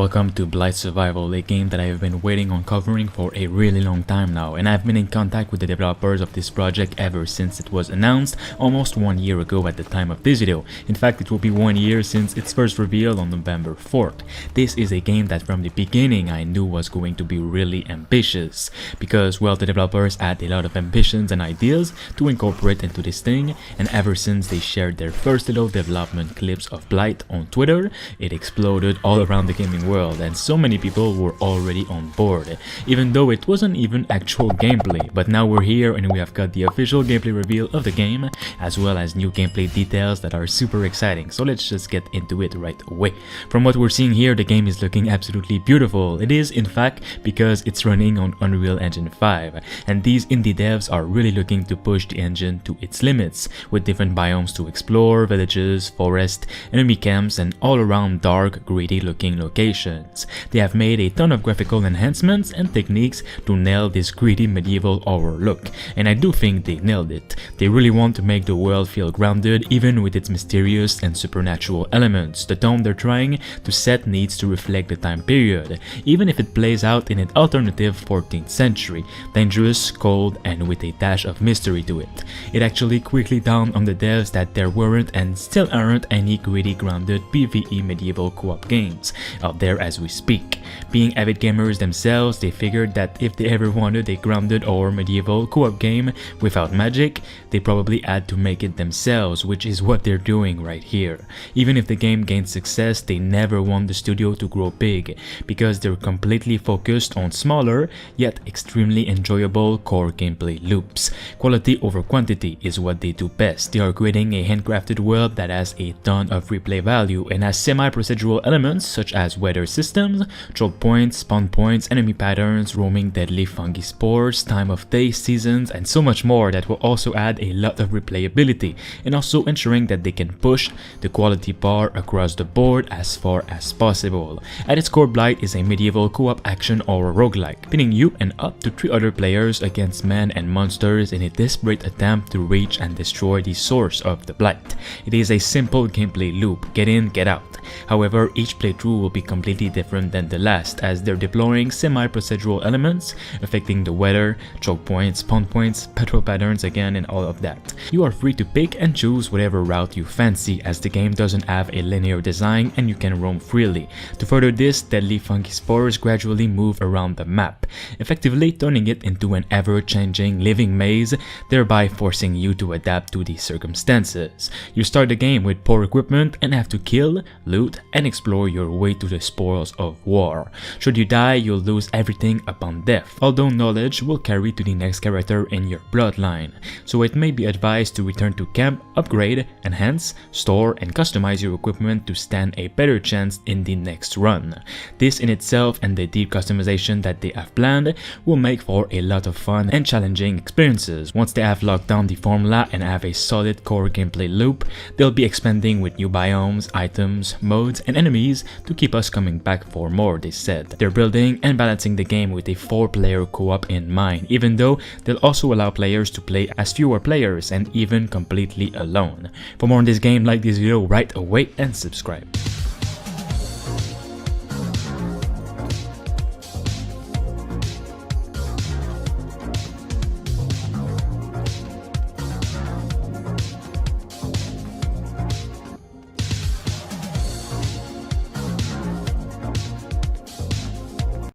welcome to Blight Survival, a game that I have been waiting on covering for a really long time now, and I've been in contact with the developers of this project ever since it was announced almost 1 year ago at the time of this video. In fact, it will be 1 year since its first reveal on November 4th. This is a game that from the beginning I knew was going to be really ambitious, because well, the developers had a lot of ambitions and ideas to incorporate into this thing, and ever since they shared their first little development clips of Blight on Twitter, it exploded all around the gaming world, and so many people were already on board, even though it wasn't even actual gameplay. But now we're here and we have got the official gameplay reveal of the game, as well as new gameplay details that are super exciting, so let's just get into it right away. From what we're seeing here, the game is looking absolutely beautiful. It is, in fact, because it's running on Unreal Engine 5, and these indie devs are really looking to push the engine to its limits, with different biomes to explore, villages, forest, enemy camps, and all around dark, gritty looking locations. They have made a ton of graphical enhancements and techniques to nail this gritty medieval horror look, and I do think they nailed it. They really want to make the world feel grounded, even with its mysterious and supernatural elements. The tone they're trying to set needs to reflect the time period, even if it plays out in an alternative 14th century, dangerous, cold, and with a dash of mystery to it. It actually quickly dawned on the devs that there weren't and still aren't any gritty, grounded PvE medieval co-op games out there as we speak. Being avid gamers themselves, they figured that if they ever wanted a grounded or medieval co-op game without magic, they probably had to make it themselves, which is what they're doing right here. Even if the game gains success, they never want the studio to grow big, because they're completely focused on smaller yet extremely enjoyable core gameplay loops. Quality over quantity is what they do best. They are creating a handcrafted world that has a ton of replay value and has semi-procedural elements such as weather systems, choke points, spawn points, enemy patterns, roaming deadly fungi spores, time of day, seasons, and so much more that will also add a lot of replayability, and also ensuring that they can push the quality bar across the board as far as possible. At its core, Blight is a medieval co-op action or roguelike, pitting you and up to 3 other players against men and monsters in a desperate attempt to reach and destroy the source of the Blight. It is a simple gameplay loop, get in, get out. However, each playthrough will be completely different than the last, as they're deploying semi-procedural elements affecting the weather, choke points, spawn points, patrol patterns again, and all of that. You are free to pick and choose whatever route you fancy, as the game doesn't have a linear design and you can roam freely. To further this, deadly fungi spores gradually move around the map, effectively turning it into an ever-changing living maze, thereby forcing you to adapt to the circumstances. You start the game with poor equipment and have to kill, loot, and explore your way to the spoils of war. Should you die, you'll lose everything upon death, although knowledge will carry to the next character in your bloodline, so it may be advised to return to camp, upgrade, enhance, store, and customize your equipment to stand a better chance in the next run. This in itself and the deep customization that they have planned will make for a lot of fun and challenging experiences. Once they have locked down the formula and have a solid core gameplay loop, they'll be expanding with new biomes, items, modes, and enemies to keep us coming back for more, they said. They're building and balancing the game with a 4-player co-op in mind, even though they'll also allow players to play as fewer players and even completely alone. For more on this game, like this video right away and subscribe.